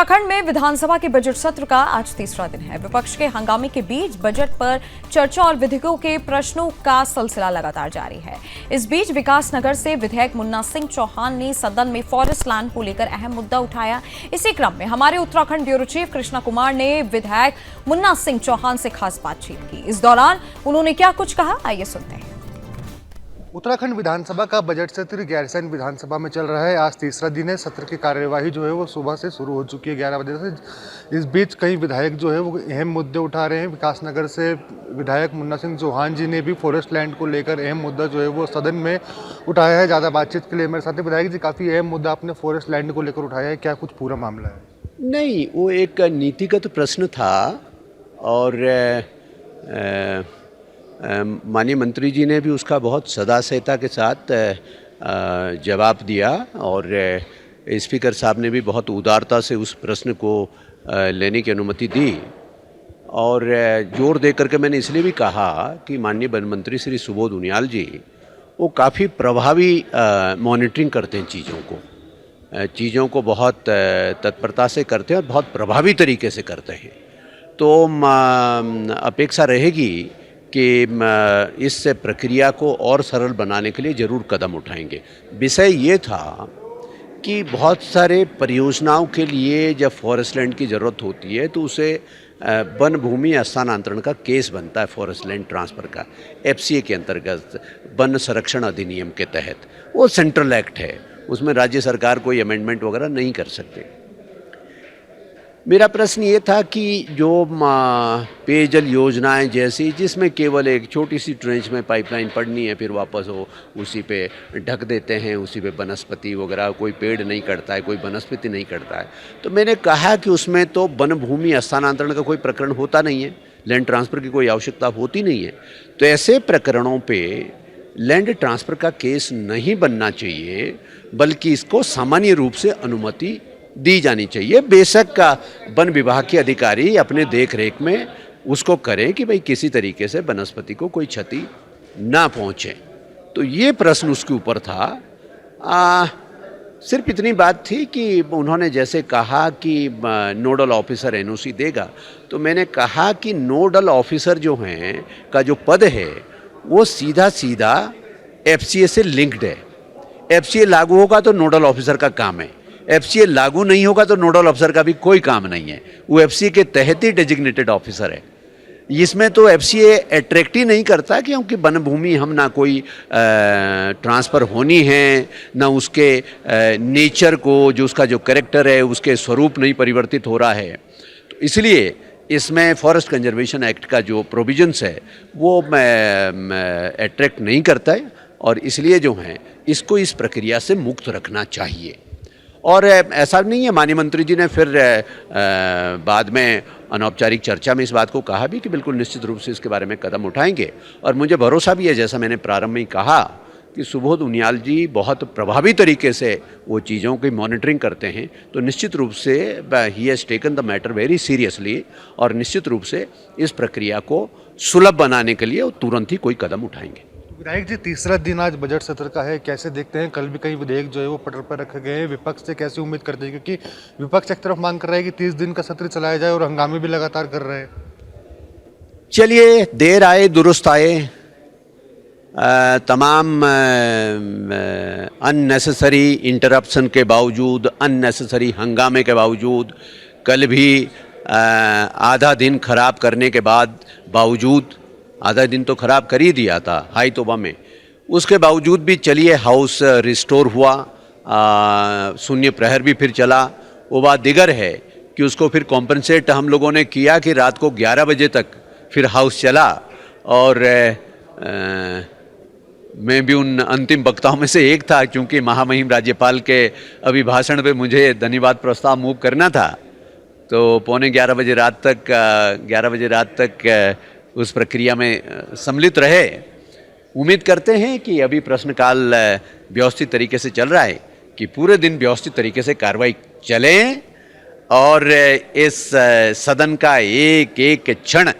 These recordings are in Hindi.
उत्तराखंड में विधानसभा के बजट सत्र का आज तीसरा दिन है। विपक्ष के हंगामे के बीच बजट पर चर्चा और विधायकों के प्रश्नों का सिलसिला लगातार जारी है। इस बीच विकासनगर से विधायक मुन्ना सिंह चौहान ने सदन में फॉरेस्ट लैंड को लेकर अहम मुद्दा उठाया। इसी क्रम में हमारे उत्तराखंड ब्यूरो चीफ कृष्णा कुमार ने विधायक मुन्ना सिंह चौहान से खास बातचीत की। इस दौरान उन्होंने क्या कुछ कहा, आइए सुनते हैं। उत्तराखंड विधानसभा का बजट सत्र गैरसैंण विधानसभा में चल रहा है। आज तीसरा दिन है। सत्र की कार्यवाही जो है वो सुबह से शुरू हो चुकी है 11 बजे से। इस बीच कई विधायक जो है वो अहम मुद्दे उठा रहे हैं। विकासनगर से विधायक मुन्ना सिंह चौहान जी ने भी फॉरेस्ट लैंड को लेकर अहम मुद्दा जो है वो सदन में उठाया है। ज़्यादा बातचीत के लिए मेरे साथ विधायक जी, काफ़ी अहम मुद्दा आपने फॉरेस्ट लैंड को लेकर उठाया है, क्या कुछ पूरा मामला है? नहीं, वो एक नीतिगत प्रश्न था और माननीय मंत्री जी ने भी उसका बहुत सदासहता के साथ जवाब दिया और स्पीकर साहब ने भी बहुत उदारता से उस प्रश्न को लेने की अनुमति दी। और जोर दे करके मैंने इसलिए भी कहा कि माननीय वन मंत्री श्री सुबोध उनियाल जी वो काफ़ी प्रभावी मॉनिटरिंग करते हैं चीज़ों को बहुत तत्परता से करते हैं और बहुत प्रभावी तरीके से करते हैं। तो अपेक्षा रहेगी कि इस प्रक्रिया को और सरल बनाने के लिए ज़रूर कदम उठाएंगे। विषय ये था कि बहुत सारे परियोजनाओं के लिए जब फॉरेस्ट लैंड की ज़रूरत होती है तो उसे वन भूमि हस्तांतरण का केस बनता है। फॉरेस्ट लैंड ट्रांसफ़र का FCA के अंतर्गत वन संरक्षण अधिनियम के तहत वो सेंट्रल एक्ट है, उसमें राज्य सरकार कोई अमेंडमेंट वगैरह नहीं कर सकते। मेरा प्रश्न ये था कि जो पेयजल योजनाएं जैसी जिसमें केवल एक छोटी सी ट्रेंच में पाइपलाइन पड़नी है, फिर वापस वो उसी पे ढक देते हैं, उसी पे वनस्पति वगैरह कोई पेड़ नहीं कटता है, कोई वनस्पति नहीं कटता है। तो मैंने कहा कि उसमें तो वन भूमि हस्तांतरण का कोई प्रकरण होता नहीं है, लैंड ट्रांसफ़र की कोई आवश्यकता होती नहीं है। तो ऐसे प्रकरणों पर लैंड ट्रांसफ़र का केस नहीं बनना चाहिए, बल्कि इसको सामान्य रूप से अनुमति दी जानी चाहिए। बेशक का वन विभाग के अधिकारी अपने देख रेख में उसको करें कि भाई किसी तरीके से वनस्पति को कोई क्षति ना पहुंचे। तो ये प्रश्न उसके ऊपर था। सिर्फ इतनी बात थी कि उन्होंने जैसे कहा कि नोडल ऑफिसर NOC देगा, तो मैंने कहा कि नोडल ऑफिसर जो हैं का जो पद है वो सीधा सीधा FCA से लिंक्ड है। FCA लागू होगा तो नोडल ऑफिसर का काम है, FCA लागू नहीं होगा तो नोडल अफसर का भी कोई काम नहीं है। वो FCA के तहत ही डेजिग्नेटेड ऑफिसर है। इसमें तो FCA अट्रैक्ट ही नहीं करता क्योंकि वन भूमि हम ना कोई ट्रांसफ़र होनी है, ना उसके नेचर को, जो उसका जो कैरेक्टर है उसके स्वरूप नहीं परिवर्तित हो रहा है। तो इसलिए इसमें फॉरेस्ट कंजर्वेशन एक्ट का जो प्रोविजंस है वो अट्रैक्ट नहीं करता है और इसलिए जो है इसको इस प्रक्रिया से मुक्त रखना चाहिए। और ऐसा नहीं है, माननीय मंत्री जी ने फिर बाद में अनौपचारिक चर्चा में इस बात को कहा भी कि बिल्कुल निश्चित रूप से इसके बारे में कदम उठाएंगे। और मुझे भरोसा भी है, जैसा मैंने प्रारंभ में ही कहा, कि सुबोध उनियाल जी बहुत प्रभावी तरीके से वो चीज़ों की मॉनिटरिंग करते हैं। तो निश्चित रूप से he has taken the matter very seriously और निश्चित रूप से इस प्रक्रिया को सुलभ बनाने के लिए वो तुरंत ही कोई कदम उठाएंगे। विधायक जी, तीसरा दिन आज बजट सत्र का है, कैसे देखते हैं? कल भी कई विधेयक जो है वो पटल पर रखे गए हैं। विपक्ष से कैसे उम्मीद करते हैं, क्योंकि विपक्ष एक तरफ मांग कर रहा है कि 30 दिन का सत्र चलाया जाए और हंगामे भी लगातार कर रहे हैं। चलिए, देर आए दुरुस्त आए। तमाम अननेसेसरी इंटरप्शन के बावजूद, अननेसेसरी हंगामे के बावजूद, कल भी आधा दिन खराब करने के बावजूद, आधा दिन तो ख़राब कर ही दिया था हाई तौबा में, उसके बावजूद भी चलिए हाउस रिस्टोर हुआ, शून्य प्रहर भी फिर चला। वो बात दिगर है कि उसको फिर कॉम्पनसेट हम लोगों ने किया कि रात को 11 बजे तक फिर हाउस चला। और मैं भी उन अंतिम वक्ताओं में से एक था, क्योंकि महामहिम राज्यपाल के अभिभाषण पे मुझे धन्यवाद प्रस्ताव मूव करना था। तो पौने 11 बजे रात तक उस प्रक्रिया में सम्मिलित रहे। उम्मीद करते हैं कि अभी प्रश्नकाल व्यवस्थित तरीके से चल रहा है, कि पूरे दिन व्यवस्थित तरीके से कार्रवाई चले और इस सदन का एक एक क्षण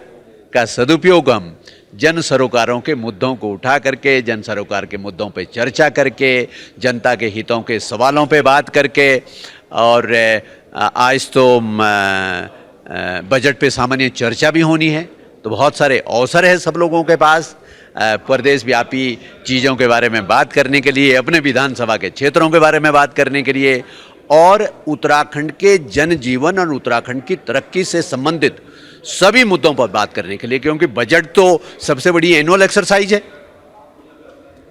का सदुपयोग हम जन सरोकारों के मुद्दों को उठा करके, जन सरोकार के मुद्दों पे चर्चा करके, जनता के हितों के सवालों पे बात करके और आज तो बजट पे सामान्य चर्चा भी होनी है, तो बहुत सारे अवसर है सब लोगों के पास प्रदेश व्यापी चीज़ों के बारे में बात करने के लिए, अपने विधानसभा के क्षेत्रों के बारे में बात करने के लिए, और उत्तराखंड के जनजीवन और उत्तराखंड की तरक्की से संबंधित सभी मुद्दों पर बात करने के लिए, क्योंकि बजट तो सबसे बड़ी एनुअल एक्सरसाइज है।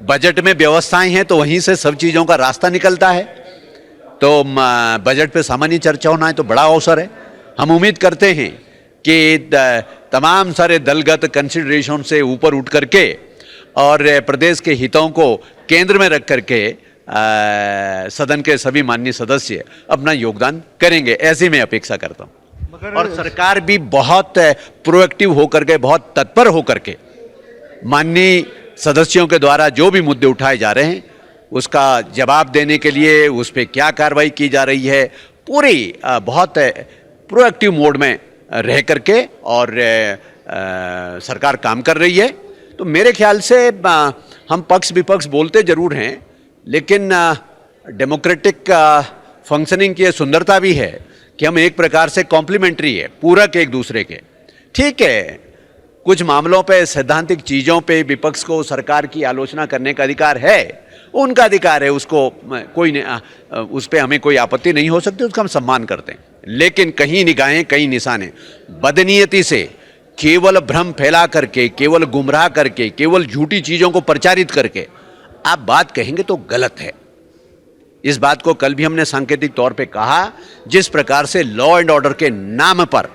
बजट में व्यवस्थाएं हैं तो वहीं से सब चीज़ों का रास्ता निकलता है। तो बजट पे सामान्य चर्चा होना है तो बड़ा अवसर है। हम उम्मीद करते हैं कि तमाम सारे दलगत कंसिडरेशन से ऊपर उठ करके और प्रदेश के हितों को केंद्र में रख करके सदन के सभी माननीय सदस्य अपना योगदान करेंगे, ऐसी मैं अपेक्षा करता हूँ। और सरकार भी बहुत प्रोएक्टिव होकर के, बहुत तत्पर होकर के माननीय सदस्यों के द्वारा जो भी मुद्दे उठाए जा रहे हैं उसका जवाब देने के लिए, उस पर क्या कार्रवाई की जा रही है, पूरी बहुत प्रोएक्टिव मोड में रह करके और सरकार काम कर रही है। तो मेरे ख्याल से हम पक्ष विपक्ष बोलते ज़रूर हैं, लेकिन डेमोक्रेटिक फंक्शनिंग की सुंदरता भी है कि हम एक प्रकार से कॉम्प्लीमेंट्री है, पूरक एक दूसरे के। ठीक है, कुछ मामलों पे, सैद्धांतिक चीज़ों पे विपक्ष को सरकार की आलोचना करने का अधिकार है, उनका अधिकार है, उसको कोई नहीं, उस पर हमें कोई आपत्ति नहीं हो सकती, उसका हम सम्मान करते हैं। लेकिन कहीं निगाहें, कहीं निशाने बदनीयती से केवल भ्रम फैला करके, केवल गुमराह करके, केवल झूठी चीज़ों को प्रचारित करके आप बात कहेंगे तो गलत है। इस बात को कल भी हमने सांकेतिक तौर पे कहा, जिस प्रकार से लॉ एंड ऑर्डर के नाम पर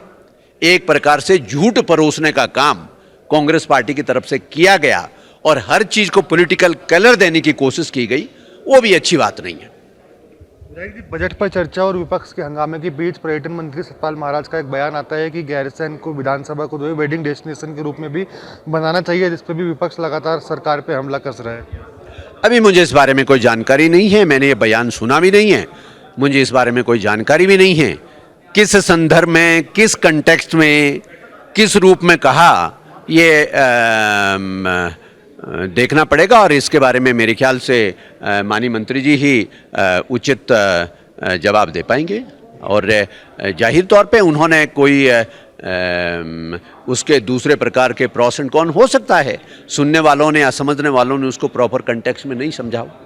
एक प्रकार से झूठ परोसने का काम कांग्रेस पार्टी की तरफ से किया गया और हर चीज को पॉलिटिकल कलर देने की कोशिश की गई, वो भी अच्छी बात नहीं है। बजट पर चर्चा और विपक्ष के हंगामे के बीच पर्यटन मंत्री सतपाल महाराज का एक बयान आता है कि गैरसैंण को विधानसभा को वेडिंग डेस्टिनेशन के रूप में भी बनाना चाहिए, जिस पर भी विपक्ष लगातार सरकार पे हमला कस रहा है। अभी मुझे इस बारे में कोई जानकारी नहीं है, मैंने ये बयान सुना भी नहीं है, मुझे इस बारे में कोई जानकारी भी नहीं है किस संदर्भ में, किस कंटेक्स्ट में, किस रूप में कहा, ये देखना पड़ेगा। और इसके बारे में मेरे ख्याल से माननीय मंत्री जी ही उचित जवाब दे पाएंगे। और जाहिर तौर पे उन्होंने कोई उसके दूसरे प्रकार के प्रॉस एंड कॉन हो सकता है, सुनने वालों ने या समझने वालों ने उसको प्रॉपर कंटेक्स्ट में नहीं समझा हो।